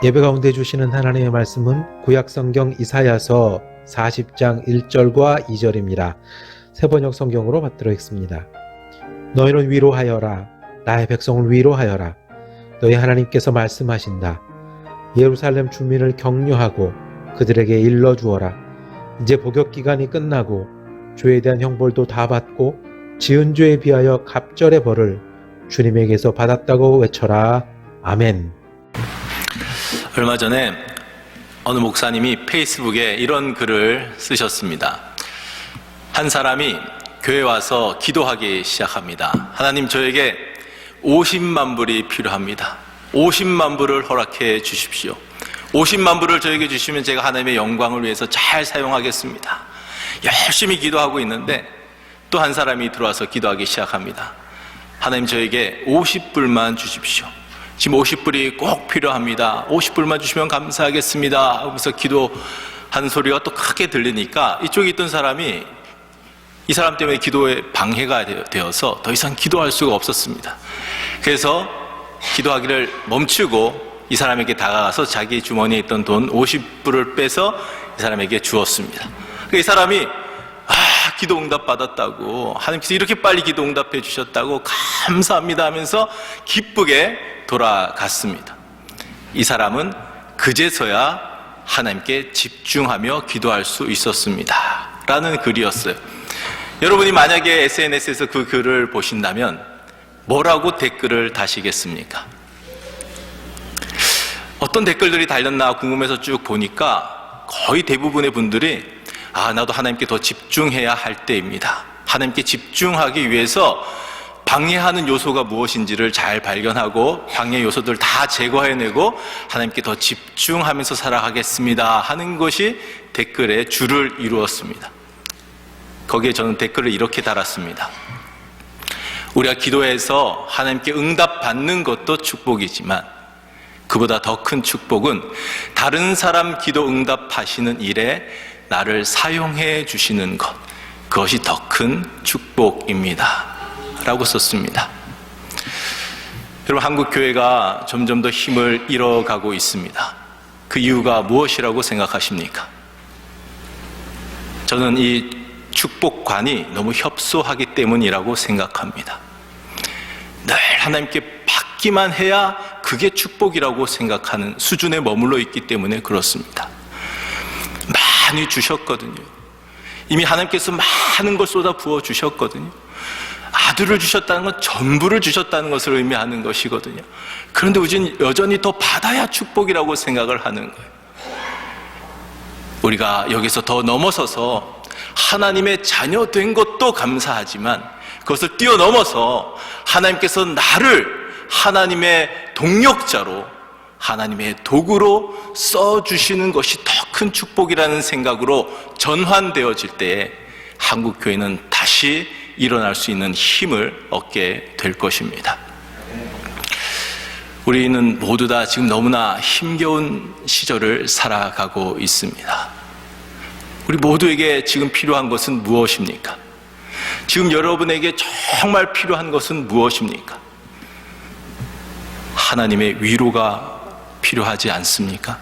예배 가운데 주시는 하나님의 말씀은 구약성경 이사야서 40장 1절과 2절입니다. 새번역 성경으로 받들어 읽습니다. 너희는 위로하여라. 나의 백성을 위로하여라. 너희 하나님께서 말씀하신다. 예루살렘 주민을 격려하고 그들에게 일러주어라. 이제 복역 기간이 끝나고 죄에 대한 형벌도 다 받고 지은 죄에 비하여 갑절의 벌을 주님에게서 받았다고 외쳐라. 아멘. 얼마 전에 어느 목사님이 페이스북에 이런 글을 쓰셨습니다. 한 사람이 교회 와서 기도하기 시작합니다. 하나님, 저에게 50만 불이 필요합니다. 50만 불을 허락해 주십시오. 50만 불을 저에게 주시면 제가 하나님의 영광을 위해서 잘 사용하겠습니다. 열심히 기도하고 있는데 또 한 사람이 들어와서 기도하기 시작합니다. 하나님, 저에게 50불만 주십시오. 지금 50불이 꼭 필요합니다. 50불만 주시면 감사하겠습니다 하면서 기도하는 소리가 또 크게 들리니까 이쪽에 있던 사람이 이 사람 때문에 기도에 방해가 되어서 더 이상 기도할 수가 없었습니다. 그래서 기도하기를 멈추고 이 사람에게 다가가서 자기 주머니에 있던 돈 50불을 빼서 이 사람에게 주었습니다. 이 사람이 기도 응답 받았다고, 하나님께서 이렇게 빨리 기도 응답해 주셨다고 감사합니다 하면서 기쁘게 돌아갔습니다. 이 사람은 그제서야 하나님께 집중하며 기도할 수 있었습니다 라는 글이었어요. 여러분이 만약에 SNS에서 그 글을 보신다면 뭐라고 댓글을 다시겠습니까? 어떤 댓글들이 달렸나 궁금해서 쭉 보니까 거의 대부분의 분들이 나도 하나님께 더 집중해야 할 때입니다. 하나님께 집중하기 위해서 방해하는 요소가 무엇인지를 잘 발견하고 방해 요소들을 다 제거해내고 하나님께 더 집중하면서 살아가겠습니다 하는 것이 댓글의 주를 이루었습니다. 거기에 저는 댓글을 이렇게 달았습니다. 우리가 기도해서 하나님께 응답받는 것도 축복이지만 그보다 더 큰 축복은 다른 사람 기도 응답하시는 일에 나를 사용해 주시는 것, 그것이 더 큰 축복입니다 라고 썼습니다. 여러분, 한국 교회가 점점 더 힘을 잃어가고 있습니다. 그 이유가 무엇이라고 생각하십니까? 저는 이 축복관이 너무 협소하기 때문이라고 생각합니다. 늘 하나님께 받기만 해야 그게 축복이라고 생각하는 수준에 머물러 있기 때문에 그렇습니다. 많이 주셨거든요. 이미 하나님께서 많은 걸 쏟아 부어 주셨거든요. 아들을 주셨다는 건 전부를 주셨다는 것을 의미하는 것이거든요. 그런데 우리는 여전히 더 받아야 축복이라고 생각을 하는 거예요. 우리가 여기서 더 넘어서서 하나님의 자녀 된 것도 감사하지만 그것을 뛰어넘어서 하나님께서 나를 하나님의 동력자로, 하나님의 도구로 써주시는 것이 더 큰 축복이라는 생각으로 전환되어질 때에 한국교회는 다시 일어날 수 있는 힘을 얻게 될 것입니다. 우리는 모두 다 지금 너무나 힘겨운 시절을 살아가고 있습니다. 우리 모두에게 지금 필요한 것은 무엇입니까? 지금 여러분에게 정말 필요한 것은 무엇입니까? 하나님의 위로가 필요하지 않습니까?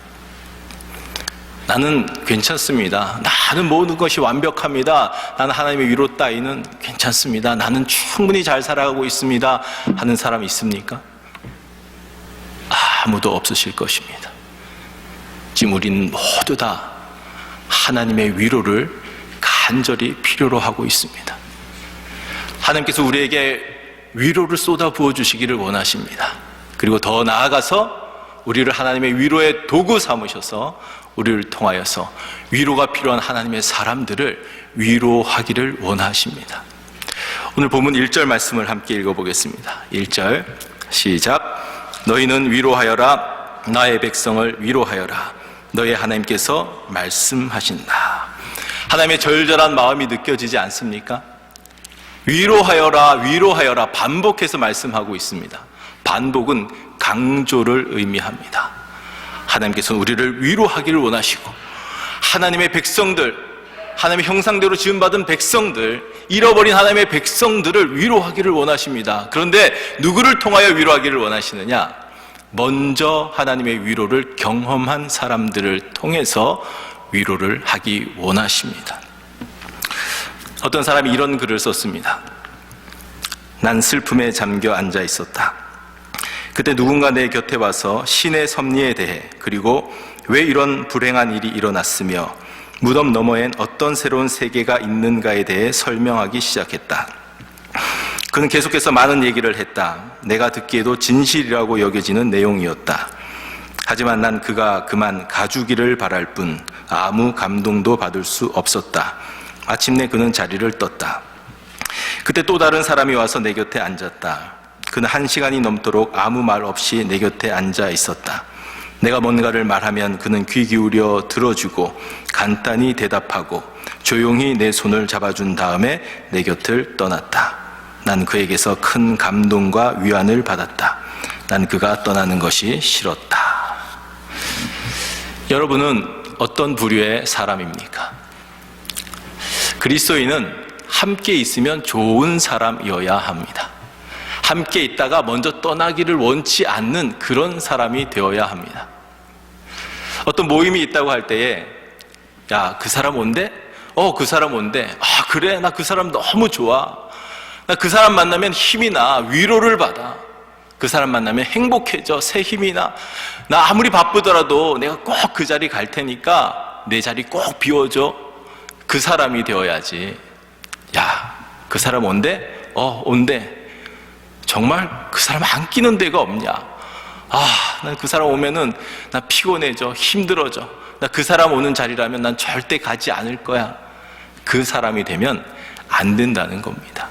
나는 괜찮습니다. 나는 모든 것이 완벽합니다. 나는 하나님의 위로 따위는 괜찮습니다. 나는 충분히 잘 살아가고 있습니다 하는 사람 있습니까? 아무도 없으실 것입니다. 지금 우리는 모두 다 하나님의 위로를 간절히 필요로 하고 있습니다. 하나님께서 우리에게 위로를 쏟아 부어 주시기를 원하십니다. 그리고 더 나아가서 우리를 하나님의 위로의 도구 삼으셔서 우리를 통하여서 위로가 필요한 하나님의 사람들을 위로하기를 원하십니다. 오늘 본문 1절 말씀을 함께 읽어보겠습니다. 1절 시작. 너희는 위로하여라. 나의 백성을 위로하여라. 너희 하나님께서 말씀하신다. 하나님의 절절한 마음이 느껴지지 않습니까? 위로하여라, 위로하여라 반복해서 말씀하고 있습니다. 반복은 강조를 의미합니다. 하나님께서는 우리를 위로하기를 원하시고 하나님의 백성들, 하나님의 형상대로 지음받은 백성들, 잃어버린 하나님의 백성들을 위로하기를 원하십니다. 그런데 누구를 통하여 위로하기를 원하시느냐? 먼저 하나님의 위로를 경험한 사람들을 통해서 위로를 하기 원하십니다. 어떤 사람이 이런 글을 썼습니다. 난 슬픔에 잠겨 앉아 있었다. 그때 누군가 내 곁에 와서 신의 섭리에 대해, 그리고 왜 이런 불행한 일이 일어났으며 무덤 너머엔 어떤 새로운 세계가 있는가에 대해 설명하기 시작했다. 그는 계속해서 많은 얘기를 했다. 내가 듣기에도 진실이라고 여겨지는 내용이었다. 하지만 난 그가 그만 가주기를 바랄 뿐 아무 감동도 받을 수 없었다. 마침내 그는 자리를 떴다. 그때 또 다른 사람이 와서 내 곁에 앉았다. 그는 1시간이 넘도록 아무 말 없이 내 곁에 앉아 있었다. 내가 뭔가를 말하면 그는 귀 기울여 들어주고 간단히 대답하고 조용히 내 손을 잡아준 다음에 내 곁을 떠났다. 난 그에게서 큰 감동과 위안을 받았다. 난 그가 떠나는 것이 싫었다. 여러분은 어떤 부류의 사람입니까? 그리스도인은 함께 있으면 좋은 사람이어야 합니다. 함께 있다가 먼저 떠나기를 원치 않는 그런 사람이 되어야 합니다. 어떤 모임이 있다고 할 때에 야, 그 사람 온대? 그 사람 온대. 아, 그래? 나 그 사람 너무 좋아. 나 그 사람 만나면 힘이 나, 위로를 받아. 그 사람 만나면 행복해져, 새 힘이 나. 나 아무리 바쁘더라도 내가 꼭 그 자리 갈 테니까 내 자리 꼭 비워줘. 그 사람이 되어야지. 야, 그 사람 온대? 온대. 정말 그 사람 안 끼는 데가 없냐? 난 그 사람 오면은 나 피곤해져, 힘들어져. 나 그 사람 오는 자리라면 난 절대 가지 않을 거야. 그 사람이 되면 안 된다는 겁니다.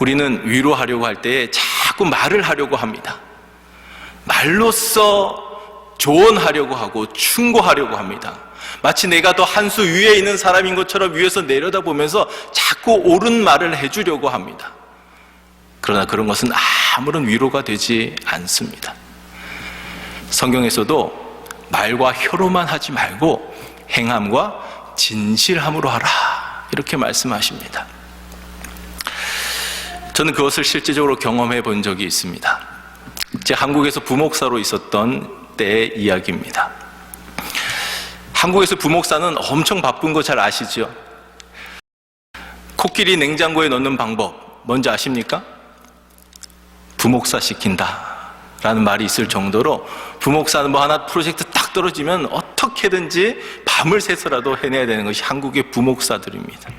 우리는 위로하려고 할 때 자꾸 말을 하려고 합니다. 말로써 조언하려고 하고 충고하려고 합니다. 마치 내가 더 한 수 위에 있는 사람인 것처럼 위에서 내려다보면서 자꾸 옳은 말을 해주려고 합니다. 그러나 그런 것은 아무런 위로가 되지 않습니다. 성경에서도 말과 혀로만 하지 말고 행함과 진실함으로 하라, 이렇게 말씀하십니다. 저는 그것을 실제적으로 경험해 본 적이 있습니다. 제가 한국에서 부목사로 있었던 때의 이야기입니다. 한국에서 부목사는 엄청 바쁜 거 잘 아시죠? 코끼리 냉장고에 넣는 방법 뭔지 아십니까? 부목사 시킨다 라는 말이 있을 정도로 부목사는 뭐 하나 프로젝트 딱 떨어지면 어떻게든지 밤을 새서라도 해내야 되는 것이 한국의 부목사들입니다.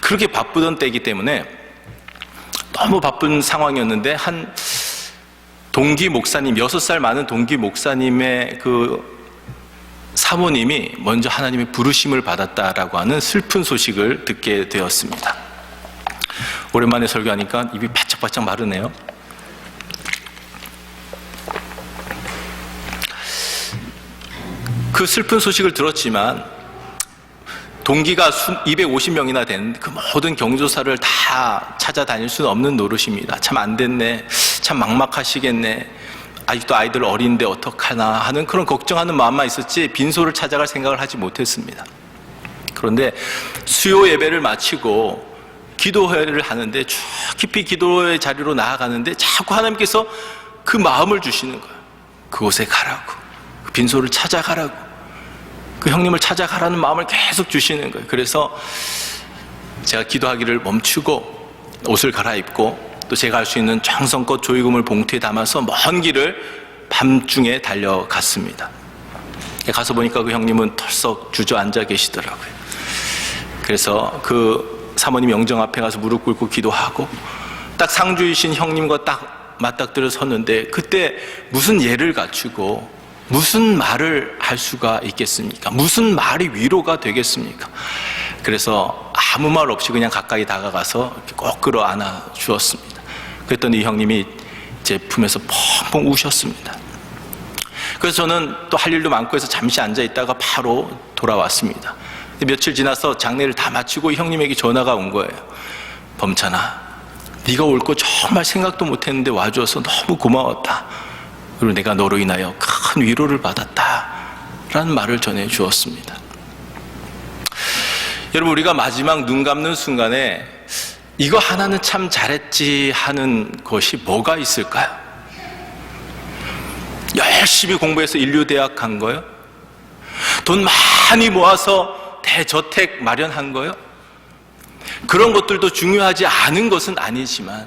그렇게 바쁘던 때이기 때문에 너무 바쁜 상황이었는데 한 동기 목사님, 6살 많은 동기 목사님의 그 사모님이 먼저 하나님의 부르심을 받았다라고 하는 슬픈 소식을 듣게 되었습니다. 오랜만에 설교하니까 입이 바짝바짝 마르네요. 그 슬픈 소식을 들었지만 동기가 250명이나 된 그 모든 경조사를 다 찾아다닐 수는 없는 노릇입니다. 참 안 됐네, 참 막막하시겠네, 아직도 아이들 어린데 어떡하나 하는 그런 걱정하는 마음만 있었지 빈소를 찾아갈 생각을 하지 못했습니다. 그런데 수요 예배를 마치고 기도회를 하는데 쭉 깊이 기도의 자리로 나아가는데 자꾸 하나님께서 그 마음을 주시는 거예요. 그곳에 가라고, 그 빈소를 찾아가라고, 그 형님을 찾아가라는 마음을 계속 주시는 거예요. 그래서 제가 기도하기를 멈추고 옷을 갈아입고 또 제가 할 수 있는 정성껏 조의금을 봉투에 담아서 먼 길을 밤중에 달려갔습니다. 가서 보니까 그 형님은 털썩 주저앉아 계시더라고요. 그래서 그 사모님 영정 앞에 가서 무릎 꿇고 기도하고 딱 상주이신 형님과 딱 맞닥뜨려 섰는데 그때 무슨 예를 갖추고 무슨 말을 할 수가 있겠습니까? 무슨 말이 위로가 되겠습니까? 그래서 아무 말 없이 그냥 가까이 다가가서 이렇게 꼭 끌어안아 주었습니다. 그랬더니 이 형님이 제 품에서 펑펑 우셨습니다. 그래서 저는 또 할 일도 많고 해서 잠시 앉아 있다가 바로 돌아왔습니다. 며칠 지나서 장례를 다 마치고 이 형님에게 전화가 온 거예요. 범찬아, 네가 올 거 정말 생각도 못했는데 와줘서 너무 고마웠다. 그리고 내가 너로 인하여 큰 위로를 받았다 라는 말을 전해 주었습니다. 여러분, 우리가 마지막 눈 감는 순간에 이거 하나는 참 잘했지 하는 것이 뭐가 있을까요? 열심히 공부해서 인류대학 간 거요? 돈 많이 모아서 대저택 마련한 거요? 그런 것들도 중요하지 않은 것은 아니지만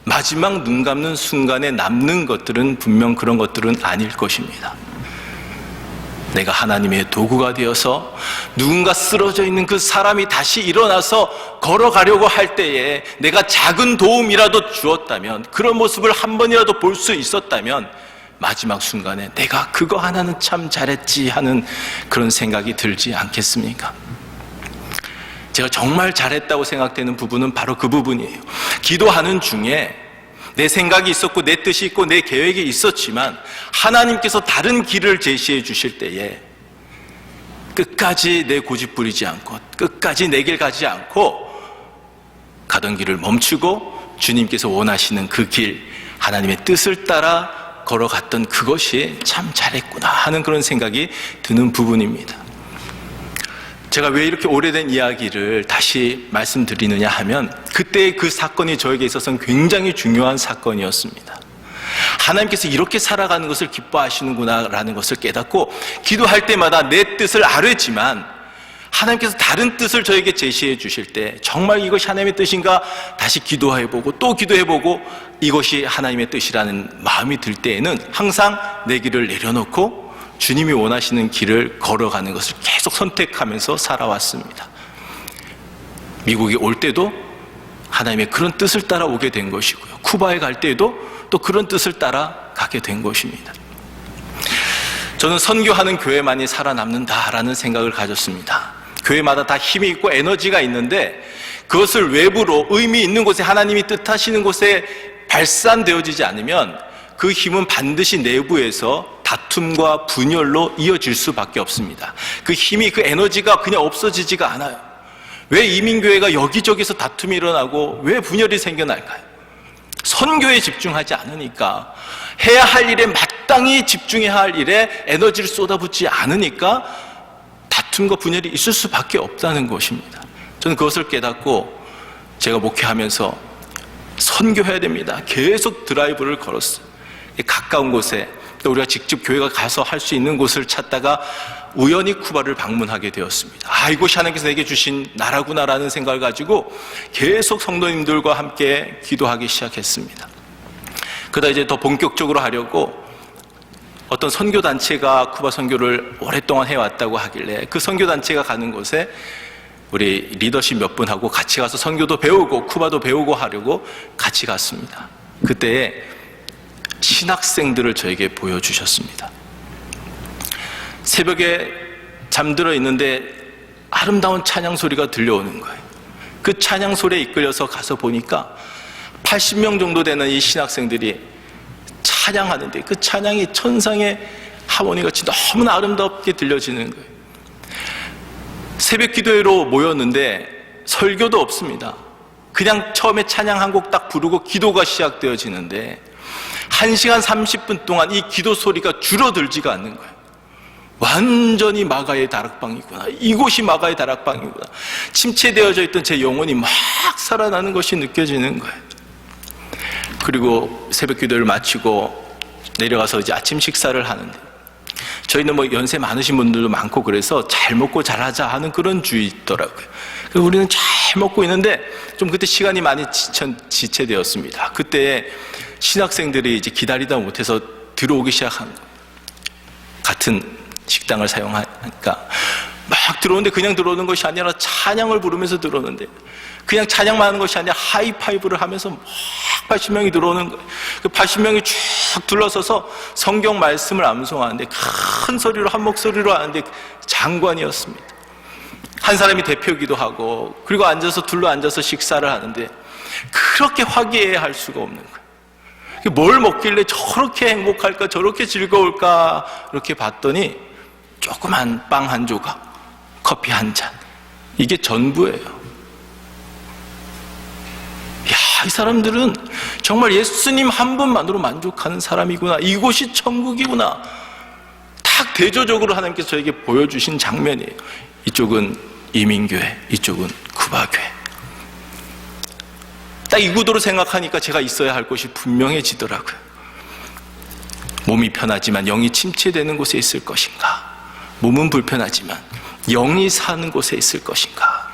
마지막 눈 감는 순간에 남는 것들은 분명 그런 것들은 아닐 것입니다. 내가 하나님의 도구가 되어서 누군가 쓰러져 있는 그 사람이 다시 일어나서 걸어가려고 할 때에 내가 작은 도움이라도 주었다면, 그런 모습을 한 번이라도 볼 수 있었다면 마지막 순간에 내가 그거 하나는 참 잘했지 하는 그런 생각이 들지 않겠습니까? 제가 정말 잘했다고 생각되는 부분은 바로 그 부분이에요. 기도하는 중에 내 생각이 있었고 내 뜻이 있고 내 계획이 있었지만 하나님께서 다른 길을 제시해 주실 때에 끝까지 내 고집 부리지 않고 끝까지 내 길 가지 않고 가던 길을 멈추고 주님께서 원하시는 그 길, 하나님의 뜻을 따라 걸어갔던 그것이 참 잘했구나 하는 그런 생각이 드는 부분입니다. 제가 왜 이렇게 오래된 이야기를 다시 말씀드리느냐 하면 그때의 그 사건이 저에게 있어서는 굉장히 중요한 사건이었습니다. 하나님께서 이렇게 살아가는 것을 기뻐하시는구나 라는 것을 깨닫고 기도할 때마다 내 뜻을 아뢰지만 하나님께서 다른 뜻을 저에게 제시해 주실 때 정말 이것이 하나님의 뜻인가 다시 기도해보고 또 기도해보고 이것이 하나님의 뜻이라는 마음이 들 때에는 항상 내 길을 내려놓고 주님이 원하시는 길을 걸어가는 것을 계속 선택하면서 살아왔습니다. 미국에 올 때도 하나님의 그런 뜻을 따라 오게 된 것이고요. 쿠바에 갈 때에도 또 그런 뜻을 따라 가게 된 것입니다. 저는 선교하는 교회만이 살아남는다라는 생각을 가졌습니다. 교회마다 다 힘이 있고 에너지가 있는데 그것을 외부로 의미 있는 곳에 하나님이 뜻하시는 곳에 발산되어지지 않으면 그 힘은 반드시 내부에서 다툼과 분열로 이어질 수밖에 없습니다. 그 힘이, 그 에너지가 그냥 없어지지가 않아요. 왜 이민교회가 여기저기서 다툼이 일어나고 왜 분열이 생겨날까요? 선교에 집중하지 않으니까, 해야 할 일에 마땅히 집중해야 할 일에 에너지를 쏟아붓지 않으니까 다툼과 분열이 있을 수밖에 없다는 것입니다. 저는 그것을 깨닫고 제가 목회하면서 선교해야 됩니다. 계속 드라이브를 걸었어요. 가까운 곳에 또 우리가 직접 교회가 가서 할 수 있는 곳을 찾다가 우연히 쿠바를 방문하게 되었습니다. 이곳이 하나님께서 내게 주신 나라구나라는 생각을 가지고 계속 성도님들과 함께 기도하기 시작했습니다. 그러다 이제 더 본격적으로 하려고 어떤 선교단체가 쿠바 선교를 오랫동안 해왔다고 하길래 그 선교단체가 가는 곳에 우리 리더십 몇 분하고 같이 가서 선교도 배우고 쿠바도 배우고 하려고 같이 갔습니다. 그때에 신학생들을 저에게 보여주셨습니다. 새벽에 잠들어 있는데 아름다운 찬양 소리가 들려오는 거예요. 그 찬양 소리에 이끌려서 가서 보니까 80명 정도 되는 이 신학생들이 찬양하는데 그 찬양이 천상의 하모니같이 너무나 아름답게 들려지는 거예요. 새벽 기도회로 모였는데 설교도 없습니다. 그냥 처음에 찬양 한 곡 딱 부르고 기도가 시작되어지는데 1시간 30분 동안 이 기도 소리가 줄어들지가 않는 거예요. 완전히 마가의 다락방이구나. 이곳이 마가의 다락방이구나. 침체되어져 있던 제 영혼이 막 살아나는 것이 느껴지는 거예요. 그리고 새벽 기도를 마치고 내려가서 이제 아침 식사를 하는데 저희는 뭐 연세 많으신 분들도 많고 그래서 잘 먹고 잘하자 하는 그런 주의 있더라고요. 우리는 잘 먹고 있는데 좀 그때 시간이 많이 지체되었습니다. 그때 신학생들이 이제 기다리다 못해서 들어오기 시작한 거예요. 같은 식당을 사용하니까 막 들어오는데 그냥 들어오는 것이 아니라 찬양을 부르면서 들어오는데 그냥 찬양만 하는 것이 아니라 하이파이브를 하면서 막 80명이 들어오는 거예요. 그 80명이 쭉 둘러서서 성경 말씀을 암송하는데 큰 소리로 한 목소리로 하는데 장관이었습니다. 한 사람이 대표기도 하고 그리고 둘러 앉아서 식사를 하는데 그렇게 화기애애할 수가 없는 거예요. 뭘 먹길래 저렇게 행복할까 저렇게 즐거울까 이렇게 봤더니 조그만 빵 한 조각, 커피 한 잔, 이게 전부예요. 이 사람들은 정말 예수님 한 분만으로 만족하는 사람이구나. 이곳이 천국이구나. 딱 대조적으로 하나님께서 저에게 보여주신 장면이에요. 이쪽은 이민교회, 이쪽은 쿠바교회. 딱 이 구도로 생각하니까 제가 있어야 할 곳이 분명해지더라고요. 몸이 편하지만 영이 침체되는 곳에 있을 것인가? 몸은 불편하지만 영이 사는 곳에 있을 것인가?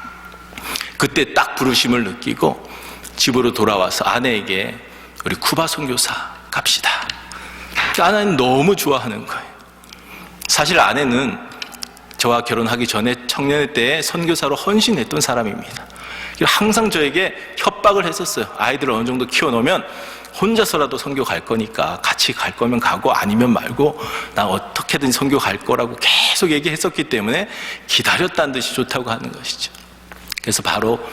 그때 딱 부르심을 느끼고 집으로 돌아와서 아내에게 우리 쿠바 선교사 갑시다. 아내는 너무 좋아하는 거예요. 사실 아내는 저와 결혼하기 전에 청년의 때에 선교사로 헌신했던 사람입니다. 항상 저에게 협박을 했었어요. 아이들을 어느 정도 키워놓으면 혼자서라도 선교 갈 거니까 같이 갈 거면 가고 아니면 말고 난 어떻게든 선교 갈 거라고 계속 얘기했었기 때문에 기다렸다는 듯이 좋다고 하는 것이죠. 그래서 바로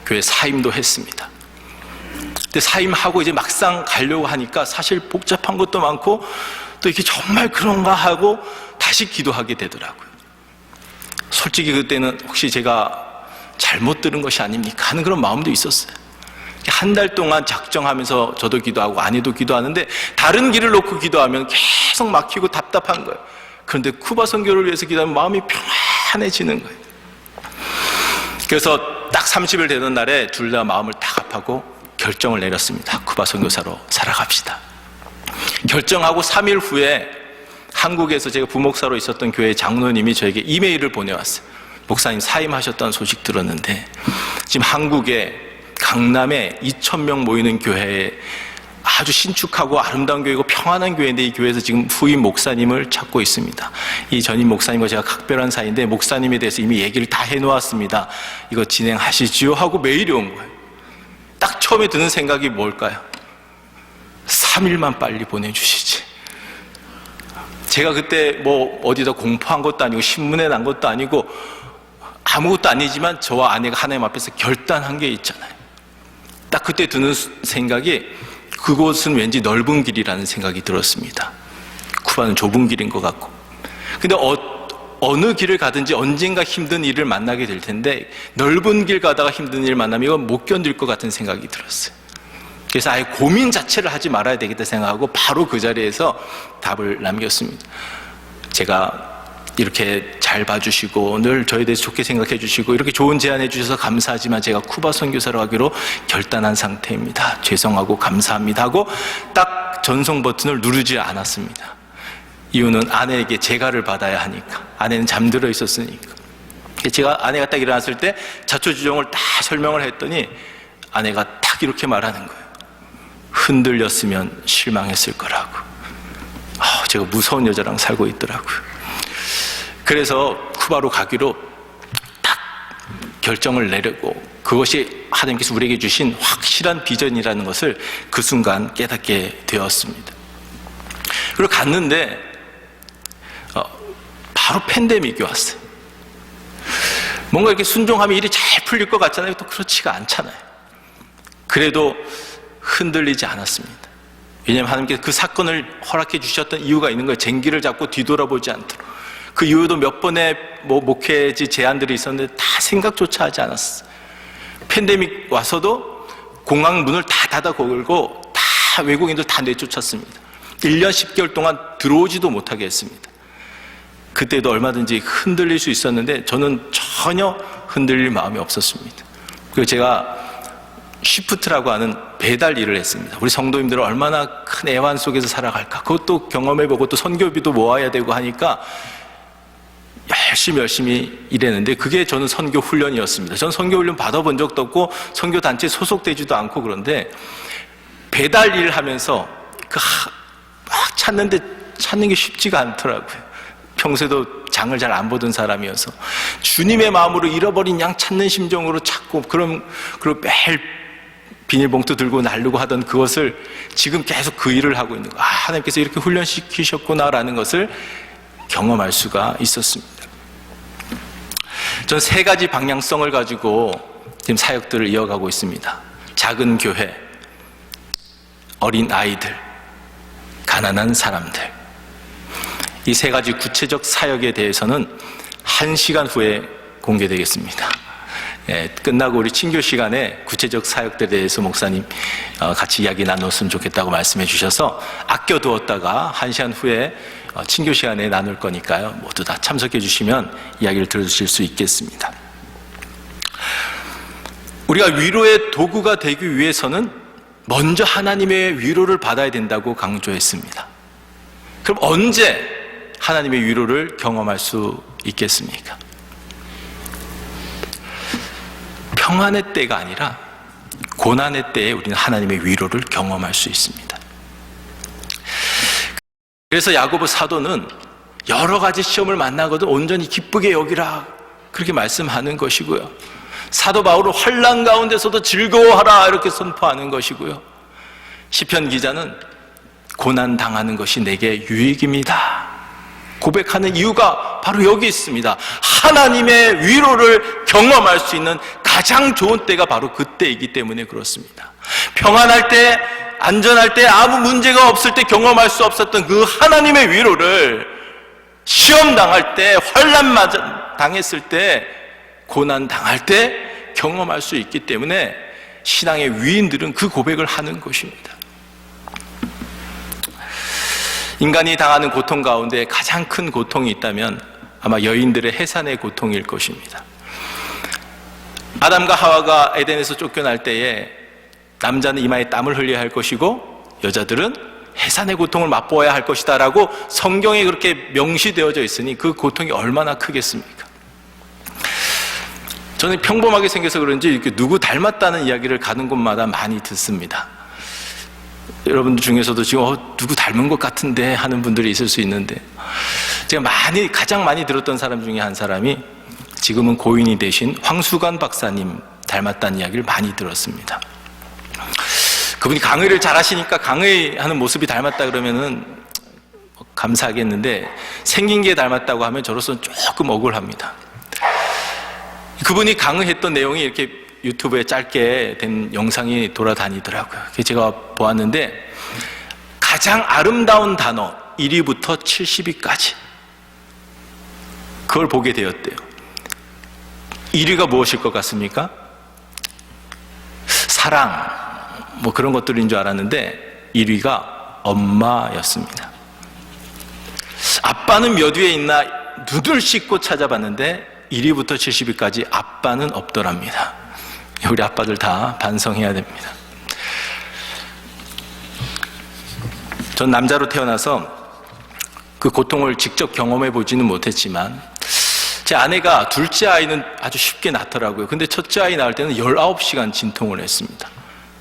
교회 사임도 했습니다. 근데 사임하고 이제 막상 가려고 하니까 사실 복잡한 것도 많고 또 이게 정말 그런가 하고 다시 기도하게 되더라고요. 솔직히 그때는 혹시 제가 잘못 들은 것이 아닙니까 하는 그런 마음도 있었어요. 한 달 동안 작정하면서 저도 기도하고 아내도 기도하는데 다른 길을 놓고 기도하면 계속 막히고 답답한 거예요. 그런데 쿠바 선교를 위해서 기도하면 마음이 평안해지는 거예요. 그래서 딱 30일 되던 날에 둘 다 마음을 딱 합하고 결정을 내렸습니다. 쿠바 선교사로 살아갑시다. 결정하고 3일 후에 한국에서 제가 부목사로 있었던 교회 장로님이 저에게 이메일을 보내왔어요. 목사님 사임하셨다는 소식 들었는데 지금 한국에 강남에 2,000명 모이는 교회에 아주 신축하고 아름다운 교회고 평안한 교회인데 이 교회에서 지금 후임 목사님을 찾고 있습니다. 이 전임 목사님과 제가 각별한 사이인데 목사님에 대해서 이미 얘기를 다 해놓았습니다. 이거 진행하시지요 하고 메일이 온 거예요. 딱 처음에 드는 생각이 뭘까요? 3일만 빨리 보내주시지. 제가 그때 뭐 어디다 공포한 것도 아니고 신문에 난 것도 아니고 아무것도 아니지만 저와 아내가 하나님 앞에서 결단한 게 있잖아요. 딱 그때 드는 생각이 그곳은 왠지 넓은 길이라는 생각이 들었습니다. 쿠바는 좁은 길인 것 같고. 근데 어느 길을 가든지 언젠가 힘든 일을 만나게 될 텐데 넓은 길 가다가 힘든 일을 만나면 이건 못 견딜 것 같은 생각이 들었어요. 그래서 아예 고민 자체를 하지 말아야 되겠다 생각하고 바로 그 자리에서 답을 남겼습니다. 제가 이렇게 잘 봐주시고 늘 저에 대해서 좋게 생각해 주시고 이렇게 좋은 제안해 주셔서 감사하지만 제가 쿠바 선교사로 가기로 결단한 상태입니다. 죄송하고 감사합니다 하고 딱 전송 버튼을 누르지 않았습니다. 이유는 아내에게 재가를 받아야 하니까. 아내는 잠들어 있었으니까. 제가 아내가 딱 일어났을 때 자초지종을 다 설명을 했더니 아내가 딱 이렇게 말하는 거예요. 흔들렸으면 실망했을 거라고. 제가 무서운 여자랑 살고 있더라고요. 그래서 쿠바로 가기로 딱 결정을 내리고 그것이 하나님께서 우리에게 주신 확실한 비전이라는 것을 그 순간 깨닫게 되었습니다. 그리고 갔는데 바로 팬데믹이 왔어요. 뭔가 이렇게 순종하면 일이 잘 풀릴 것 같잖아요. 또 그렇지가 않잖아요. 그래도 흔들리지 않았습니다. 왜냐하면 하나님께서 그 사건을 허락해 주셨던 이유가 있는 거예요. 쟁기를 잡고 뒤돌아보지 않도록. 그 이후에도 몇 번의 목회지 제안들이 있었는데 다 생각조차 하지 않았어요. 팬데믹 와서도 공항 문을 다 닫아 걸고 다 외국인들 다 내쫓았습니다. 1년 10개월 동안 들어오지도 못하게 했습니다. 그때도 얼마든지 흔들릴 수 있었는데 저는 전혀 흔들릴 마음이 없었습니다. 그리고 제가 쉬프트라고 하는 배달 일을 했습니다. 우리 성도님들은 얼마나 큰 애환 속에서 살아갈까. 그것도 경험해보고 또 선교비도 모아야 되고 하니까 열심히 일했는데 그게 저는 선교 훈련이었습니다. 저는 선교 훈련 받아본 적도 없고 선교 단체에 소속되지도 않고 그런데 배달 일을 하면서 막 찾는 게 쉽지가 않더라고요. 평소에도 장을 잘 안 보던 사람이어서 주님의 마음으로 잃어버린 양 찾는 심정으로 찾고 그리고 매일 비닐봉투 들고 나르고 하던 그것을 지금 계속 그 일을 하고 있는 거예요. 하나님께서 이렇게 훈련시키셨구나라는 것을 경험할 수가 있었습니다. 전 3가지 방향성을 가지고 지금 사역들을 이어가고 있습니다. 작은 교회, 어린 아이들, 가난한 사람들. 이 3가지 구체적 사역에 대해서는 1시간 후에 공개되겠습니다. 끝나고 우리 친교 시간에 구체적 사역들에 대해서 목사님 같이 이야기 나눴으면 좋겠다고 말씀해 주셔서 아껴두었다가 1시간 후에 친교 시간에 나눌 거니까요. 모두 다 참석해 주시면 이야기를 들으실 수 있겠습니다. 우리가 위로의 도구가 되기 위해서는 먼저 하나님의 위로를 받아야 된다고 강조했습니다. 그럼 언제 하나님의 위로를 경험할 수 있겠습니까? 평안의 때가 아니라 고난의 때에 우리는 하나님의 위로를 경험할 수 있습니다. 그래서 야고보 사도는 여러 가지 시험을 만나거든 온전히 기쁘게 여기라 그렇게 말씀하는 것이고요. 사도 바울은 환난 가운데서도 즐거워하라 이렇게 선포하는 것이고요. 시편 기자는 고난 당하는 것이 내게 유익입니다 고백하는 이유가 바로 여기 있습니다. 하나님의 위로를 경험할 수 있는 가장 좋은 때가 바로 그때이기 때문에 그렇습니다. 평안할 때, 안전할 때, 아무 문제가 없을 때 경험할 수 없었던 그 하나님의 위로를 시험 당할 때, 환난 당했을 때, 고난 당할 때 경험할 수 있기 때문에 신앙의 위인들은 그 고백을 하는 것입니다. 인간이 당하는 고통 가운데 가장 큰 고통이 있다면 아마 여인들의 해산의 고통일 것입니다. 아담과 하와가 에덴에서 쫓겨날 때에 남자는 이마에 땀을 흘려야 할 것이고 여자들은 해산의 고통을 맛보아야 할 것이다 라고 성경에 그렇게 명시되어져 있으니 그 고통이 얼마나 크겠습니까? 저는 평범하게 생겨서 그런지 이렇게 누구 닮았다는 이야기를 가는 곳마다 많이 듣습니다. 여러분들 중에서도 지금 누구 닮은 것 같은데 하는 분들이 있을 수 있는데, 제가 가장 많이 들었던 사람 중에 한 사람이 지금은 고인이 되신 황수관 박사님 닮았다는 이야기를 많이 들었습니다. 그분이 강의를 잘하시니까 강의하는 모습이 닮았다 그러면은 감사하겠는데, 생긴 게 닮았다고 하면 저로서는 조금 억울합니다. 그분이 강의했던 내용이 이렇게 유튜브에 짧게 된 영상이 돌아다니더라고요. 제가 보았는데 가장 아름다운 단어 1위부터 70위까지 그걸 보게 되었대요. 1위가 무엇일 것 같습니까? 사랑 뭐 그런 것들인 줄 알았는데 1위가 엄마였습니다. 아빠는 몇 위에 있나 눈을 씻고 찾아봤는데 1위부터 70위까지 아빠는 없더랍니다. 우리 아빠들 다 반성해야 됩니다. 전 남자로 태어나서 그 고통을 직접 경험해 보지는 못했지만 제 아내가 둘째 아이는 아주 쉽게 낳더라고요. 근데 첫째 아이 낳을 때는 19시간 진통을 했습니다.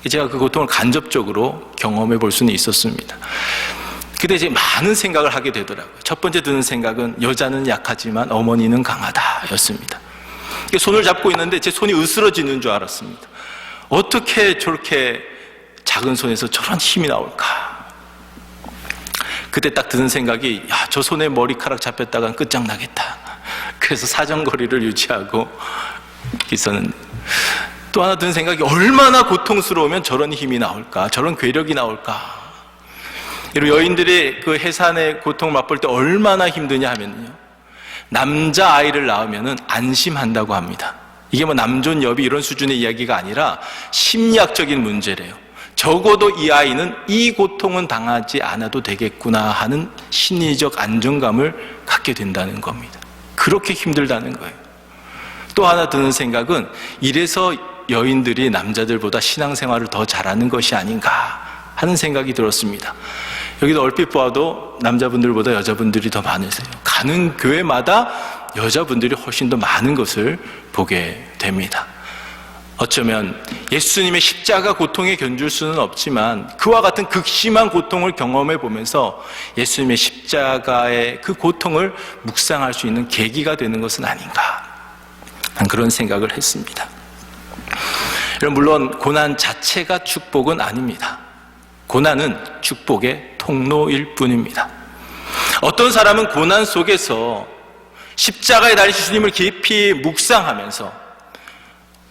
제가 그 고통을 간접적으로 경험해 볼 수는 있었습니다. 그때 이제 많은 생각을 하게 되더라고요. 첫 번째 드는 생각은 여자는 약하지만 어머니는 강하다 였습니다. 손을 잡고 있는데 제 손이 으스러지는 줄 알았습니다. 어떻게 저렇게 작은 손에서 저런 힘이 나올까? 그때 딱 드는 생각이, 야, 저 손에 머리카락 잡혔다간 끝장나겠다. 그래서 사정거리를 유지하고 있었는데, 또 하나 드는 생각이, 얼마나 고통스러우면 저런 힘이 나올까? 저런 괴력이 나올까? 이런 여인들이 그 해산의 고통을 맛볼 때 얼마나 힘드냐 하면요, 남자아이를 낳으면 안심한다고 합니다. 이게 뭐 남존여비 이런 수준의 이야기가 아니라 심리학적인 문제래요. 적어도 이 아이는 이 고통은 당하지 않아도 되겠구나 하는 심리적 안정감을 갖게 된다는 겁니다. 그렇게 힘들다는 거예요. 또 하나 드는 생각은, 이래서 여인들이 남자들보다 신앙생활을 더 잘하는 것이 아닌가 하는 생각이 들었습니다. 여기도 얼핏 보아도 남자분들보다 여자분들이 더 많으세요. 가는 교회마다 여자분들이 훨씬 더 많은 것을 보게 됩니다. 어쩌면 예수님의 십자가 고통에 견줄 수는 없지만 그와 같은 극심한 고통을 경험해 보면서 예수님의 십자가의 그 고통을 묵상할 수 있는 계기가 되는 것은 아닌가, 그런 생각을 했습니다. 물론 고난 자체가 축복은 아닙니다. 고난은 축복의 통로일 뿐입니다. 어떤 사람은 고난 속에서 십자가에 달리신 주님을 깊이 묵상하면서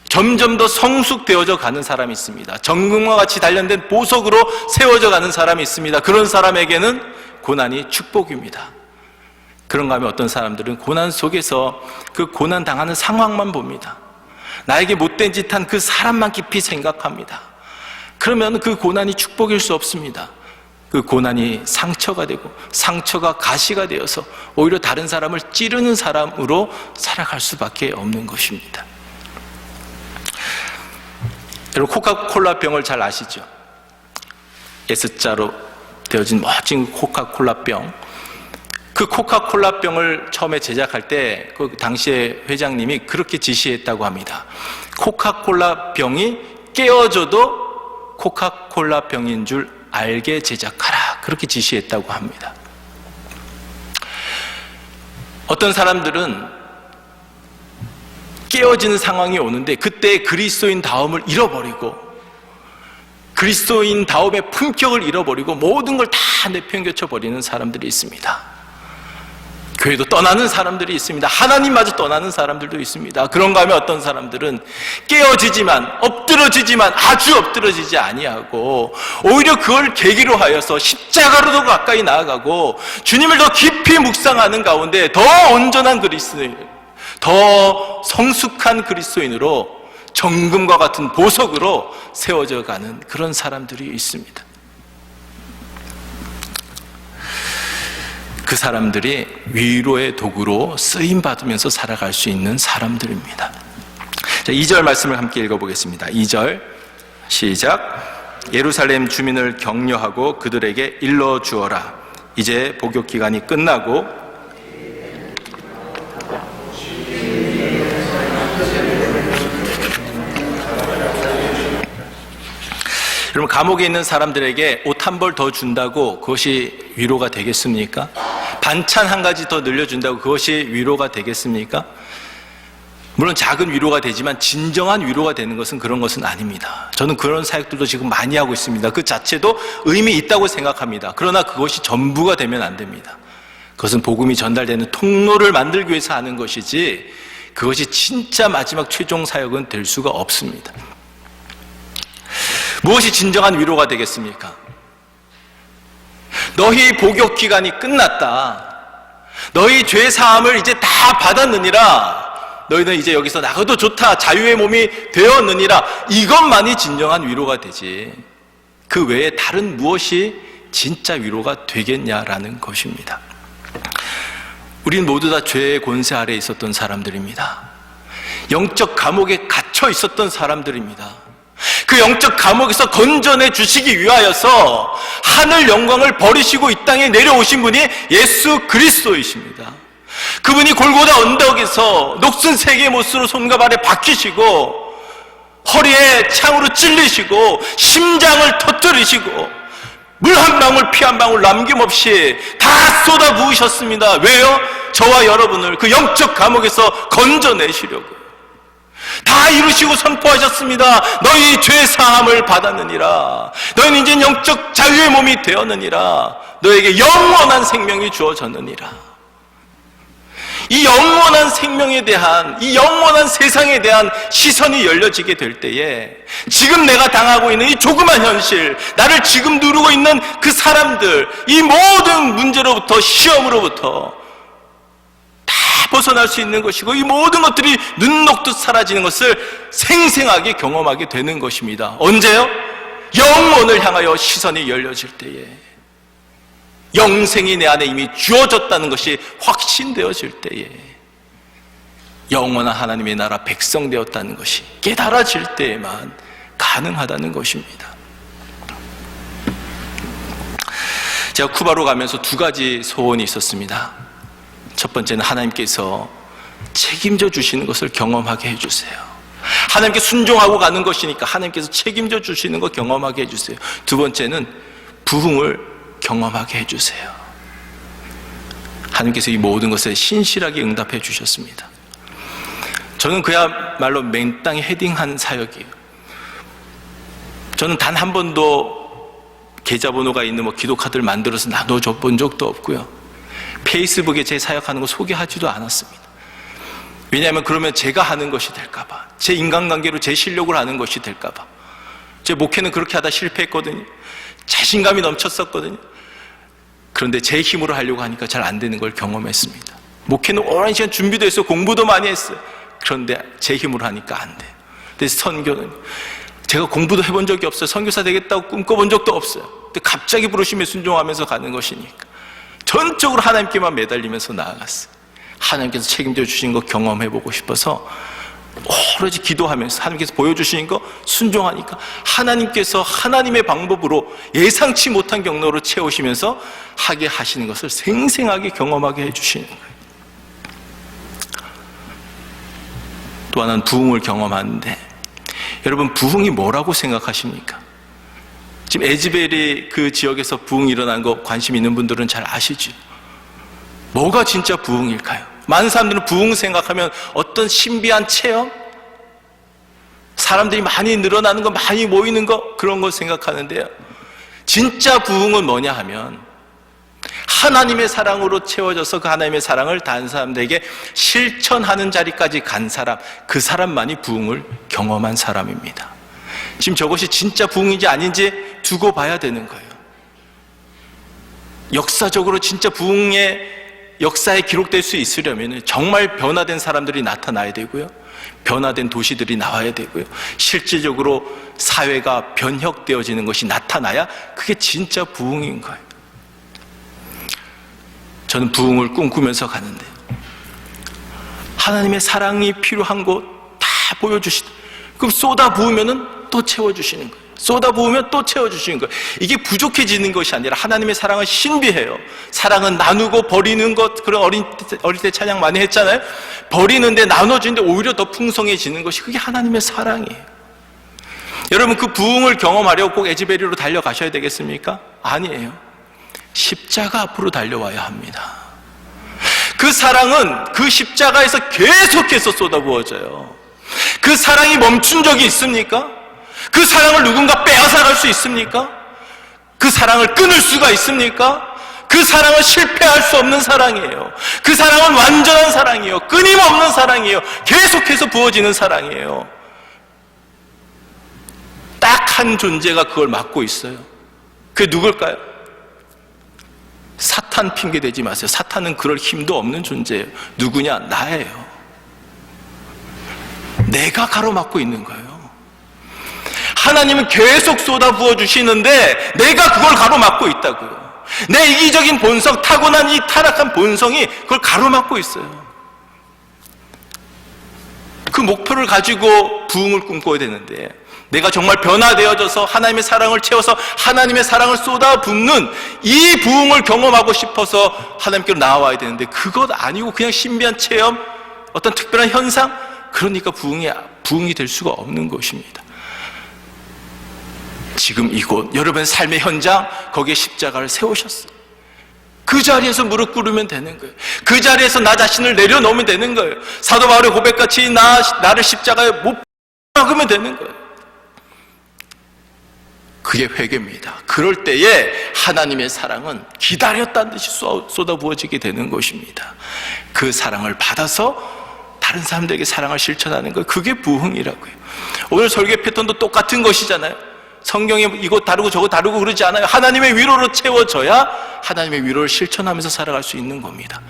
점점 더 성숙되어져 가는 사람이 있습니다. 정금과 같이 단련된 보석으로 세워져 가는 사람이 있습니다. 그런 사람에게는 고난이 축복입니다. 그런가 하면 어떤 사람들은 고난 속에서 그 고난 당하는 상황만 봅니다. 나에게 못된 짓 한 그 사람만 깊이 생각합니다. 그러면 그 고난이 축복일 수 없습니다. 그 고난이 상처가 되고 상처가 가시가 되어서 오히려 다른 사람을 찌르는 사람으로 살아갈 수밖에 없는 것입니다. 여러분, 코카콜라 병을 잘 아시죠? S자로 되어진 멋진 코카콜라 병. 그 코카콜라 병을 처음에 제작할 때 그 당시에 회장님이 그렇게 지시했다고 합니다. 코카콜라 병이 깨어져도 코카콜라 병인 줄 알게 제작하라. 그렇게 지시했다고 합니다. 어떤 사람들은 깨어지는 상황이 오는데 그때 그리스도인 다움을 잃어버리고 그리스도인 다움의 품격을 잃어버리고 모든 걸 다 내팽개쳐 버리는 사람들이 있습니다. 교회도 떠나는 사람들이 있습니다. 하나님마저 떠나는 사람들도 있습니다. 그런가 하면 어떤 사람들은 깨어지지만 엎드러지지만 아주 엎드러지지 아니하고 오히려 그걸 계기로 하여서 십자가로도 가까이 나아가고 주님을 더 깊이 묵상하는 가운데 더 온전한 그리스도인, 더 성숙한 그리스도인으로 정금과 같은 보석으로 세워져 가는 그런 사람들이 있습니다. 그 사람들이 위로의 도구로 쓰임받으면서 살아갈 수 있는 사람들입니다. 자, 2절 말씀을 함께 읽어보겠습니다. 2절 시작. 예루살렘 주민을 격려하고 그들에게 일러주어라. 이제 복역 기간이 끝나고 여러분, 감옥에 있는 사람들에게 옷 한 벌 더 준다고 그것이 위로가 되겠습니까? 반찬 한 가지 더 늘려준다고 그것이 위로가 되겠습니까? 물론 작은 위로가 되지만 진정한 위로가 되는 것은 그런 것은 아닙니다. 저는 그런 사역들도 지금 많이 하고 있습니다. 그 자체도 의미 있다고 생각합니다. 그러나 그것이 전부가 되면 안 됩니다. 그것은 복음이 전달되는 통로를 만들기 위해서 하는 것이지 그것이 진짜 마지막 최종 사역은 될 수가 없습니다. 무엇이 진정한 위로가 되겠습니까? 너희 복역 기간이 끝났다. 너희 죄 사함을 이제 다 받았느니라. 너희는 이제 여기서 나가도 좋다. 자유의 몸이 되었느니라. 이것만이 진정한 위로가 되지. 그 외에 다른 무엇이 진짜 위로가 되겠냐라는 것입니다. 우린 모두 다 죄의 권세 아래에 있었던 사람들입니다. 영적 감옥에 갇혀 있었던 사람들입니다. 그 영적 감옥에서 건져내 주시기 위하여서 하늘 영광을 버리시고 이 땅에 내려오신 분이 예수 그리스도이십니다. 그분이 골고다 언덕에서 녹슨 세 개의 못으로 손과 발에 박히시고 허리에 창으로 찔리시고 심장을 터뜨리시고 물 한 방울 피 한 방울 남김없이 다 쏟아 부으셨습니다. 왜요? 저와 여러분을 그 영적 감옥에서 건져내시려고 다 이루시고 선포하셨습니다. 너희 죄 사함을 받았느니라. 너희는 이제 영적 자유의 몸이 되었느니라. 너에게 영원한 생명이 주어졌느니라. 이 영원한 생명에 대한, 이 영원한 세상에 대한 시선이 열려지게 될 때에 지금 내가 당하고 있는 이 조그만 현실, 나를 지금 누르고 있는 그 사람들, 이 모든 문제로부터, 시험으로부터 벗어날 수 있는 것이고 이 모든 것들이 눈 녹듯 사라지는 것을 생생하게 경험하게 되는 것입니다. 언제요? 영혼을 향하여 시선이 열려질 때에, 영생이 내 안에 이미 주어졌다는 것이 확신되어질 때에, 영원한 하나님의 나라 백성 되었다는 것이 깨달아질 때에만 가능하다는 것입니다. 제가 쿠바로 가면서 두 가지 소원이 있었습니다. 첫 번째는 하나님께서 책임져 주시는 것을 경험하게 해주세요. 하나님께 순종하고 가는 것이니까 하나님께서 책임져 주시는 것 경험하게 해주세요. 두 번째는 부흥을 경험하게 해주세요. 하나님께서 이 모든 것에 신실하게 응답해 주셨습니다. 저는 그야말로 맨땅에 헤딩한 사역이에요. 저는 단 한 번도 계좌번호가 있는 기도 카드를 만들어서 나눠줘 본 적도 없고요. 페이스북에 제 사역하는 거 소개하지도 않았습니다. 왜냐하면 그러면 제가 하는 것이 될까봐, 제 인간관계로 제 실력을 하는 것이 될까봐. 제 목회는 그렇게 하다 실패했거든요. 자신감이 넘쳤었거든요. 그런데 제 힘으로 하려고 하니까 잘 안 되는 걸 경험했습니다. 목회는 오랜 시간 준비도 했어요. 공부도 많이 했어요. 그런데 제 힘으로 하니까 안 돼요. 그래서 선교는 제가 공부도 해본 적이 없어요. 선교사 되겠다고 꿈꿔본 적도 없어요. 근데 갑자기 부르심에 순종하면서 가는 것이니까 전적으로 하나님께만 매달리면서 나아갔어요. 하나님께서 책임져 주신 거 경험해보고 싶어서 오로지 기도하면서 하나님께서 보여주시는 거 순종하니까 하나님께서 하나님의 방법으로 예상치 못한 경로로 채우시면서 하게 하시는 것을 생생하게 경험하게 해주시는 거예요. 또 하나는 부흥을 경험하는데, 여러분 부흥이 뭐라고 생각하십니까? 지금 에즈벨이 그 지역에서 부흥이 일어난 거 관심 있는 분들은 잘 아시죠? 뭐가 진짜 부흥일까요? 많은 사람들은 부흥 생각하면 어떤 신비한 체험? 사람들이 많이 늘어나는 거, 많이 모이는 거, 그런 걸 생각하는데요. 진짜 부흥은 뭐냐 하면 하나님의 사랑으로 채워져서 그 하나님의 사랑을 다른 사람들에게 실천하는 자리까지 간 사람, 그 사람만이 부흥을 경험한 사람입니다. 지금 저것이 진짜 부흥인지 아닌지 두고 봐야 되는 거예요. 역사적으로 진짜 부흥의 역사에 기록될 수 있으려면 정말 변화된 사람들이 나타나야 되고요, 변화된 도시들이 나와야 되고요, 실질적으로 사회가 변혁되어지는 것이 나타나야 그게 진짜 부흥인 거예요. 저는 부흥을 꿈꾸면서 가는데 하나님의 사랑이 필요한 곳 다 보여주시다. 그럼 쏟아 부으면은 또 채워주시는 거예요. 쏟아 부으면 또 채워주시는 거예요. 이게 부족해지는 것이 아니라 하나님의 사랑은 신비해요. 사랑은 나누고 버리는 것, 그런 어릴 때 찬양 많이 했잖아요. 버리는데 나눠주는데 오히려 더 풍성해지는 것이, 그게 하나님의 사랑이에요. 여러분 그 부흥을 경험하려고 꼭 에즈베리로 달려가셔야 되겠습니까? 아니에요. 십자가 앞으로 달려와야 합니다. 그 사랑은 그 십자가에서 계속해서 쏟아부어져요. 그 사랑이 멈춘 적이 있습니까? 그 사랑을 누군가 빼앗아갈 수 있습니까? 그 사랑을 끊을 수가 있습니까? 그 사랑은 실패할 수 없는 사랑이에요. 그 사랑은 완전한 사랑이에요. 끊임없는 사랑이에요. 계속해서 부어지는 사랑이에요. 딱 한 존재가 그걸 맡고 있어요. 그게 누굴까요? 사탄 핑계 대지 마세요. 사탄은 그럴 힘도 없는 존재예요. 누구냐? 나예요. 내가 가로막고 있는 거예요. 하나님은 계속 쏟아부어 주시는데 내가 그걸 가로막고 있다고요. 내 이기적인 본성, 타고난 이 타락한 본성이 그걸 가로막고 있어요. 그 목표를 가지고 부흥을 꿈꿔야 되는데, 내가 정말 변화되어져서 하나님의 사랑을 채워서 하나님의 사랑을 쏟아붓는 이 부흥을 경험하고 싶어서 하나님께로 나와야 되는데, 그것 아니고 그냥 신비한 체험, 어떤 특별한 현상, 그러니까 부흥이 될 수가 없는 것입니다. 지금 이곳, 여러분의 삶의 현장, 거기에 십자가를 세우셨어요. 그 자리에서 무릎 꿇으면 되는 거예요. 그 자리에서 나 자신을 내려놓으면 되는 거예요. 사도 바울의 고백같이 나를 십자가에 못 박으면 되는 거예요. 그게 회개입니다. 그럴 때에 하나님의 사랑은 기다렸다는 듯이 쏟아부어지게 되는 것입니다. 그 사랑을 받아서 다른 사람들에게 사랑을 실천하는 거, 그게 부흥이라고요. 오늘 설교 패턴도 똑같은 것이잖아요. 성경에 이것 다르고 저것 다르고 그러지 않아요. 하나님의 위로로 채워져야 하나님의 위로를 실천하면서 살아갈 수 있는 겁니다.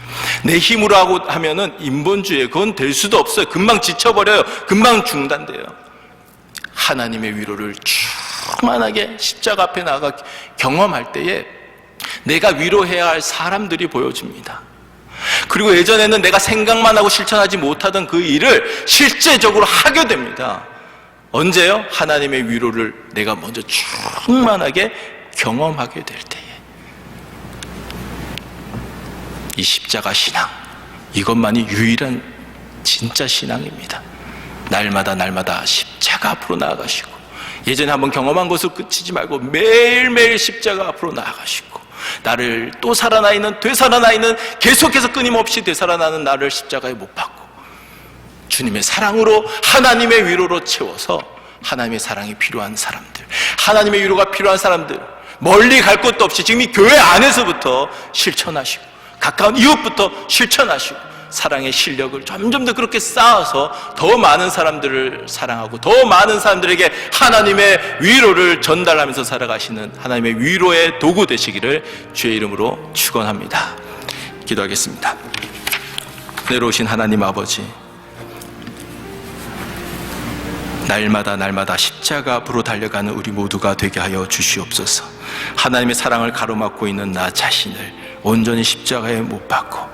내 힘으로 하면은 인본주의에 그건 될 수도 없어요. 금방 지쳐버려요. 금방 중단돼요. 하나님의 위로를 충만하게 십자가 앞에 나가 경험할 때에 내가 위로해야 할 사람들이 보여집니다. 그리고 예전에는 내가 생각만 하고 실천하지 못하던 그 일을 실제적으로 하게 됩니다. 언제요? 하나님의 위로를 내가 먼저 충만하게 경험하게 될 때에. 이 십자가 신앙, 이것만이 유일한 진짜 신앙입니다. 날마다 십자가 앞으로 나아가시고, 예전에 한번 경험한 것을 끝이지 말고 매일매일 십자가 앞으로 나아가시고, 나를 또 살아나 있는, 되살아나 있는, 계속해서 끊임없이 되살아나는 나를 십자가에 못 박고 주님의 사랑으로, 하나님의 위로로 채워서 하나님의 사랑이 필요한 사람들, 하나님의 위로가 필요한 사람들, 멀리 갈 것도 없이 지금 이 교회 안에서부터 실천하시고, 가까운 이웃부터 실천하시고, 사랑의 실력을 점점 더 그렇게 쌓아서 더 많은 사람들을 사랑하고 더 많은 사람들에게 하나님의 위로를 전달하면서 살아가시는 하나님의 위로의 도구 되시기를 주의 이름으로 축원합니다. 기도하겠습니다. 내려오신 하나님 아버지, 날마다 십자가 앞으로 달려가는 우리 모두가 되게 하여 주시옵소서. 하나님의 사랑을 가로막고 있는 나 자신을 온전히 십자가에 못 박고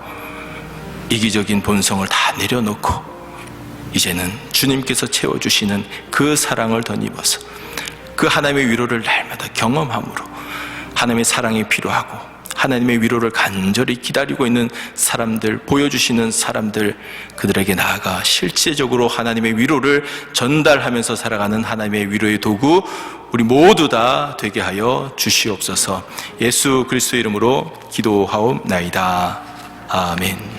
이기적인 본성을 다 내려놓고 이제는 주님께서 채워주시는 그 사랑을 덧입어서 그 하나님의 위로를 날마다 경험함으로 하나님의 사랑이 필요하고 하나님의 위로를 간절히 기다리고 있는 사람들, 보여주시는 사람들, 그들에게 나아가 실제적으로 하나님의 위로를 전달하면서 살아가는 하나님의 위로의 도구 우리 모두 다 되게 하여 주시옵소서. 예수 그리스도의 이름으로 기도하옵나이다. 아멘.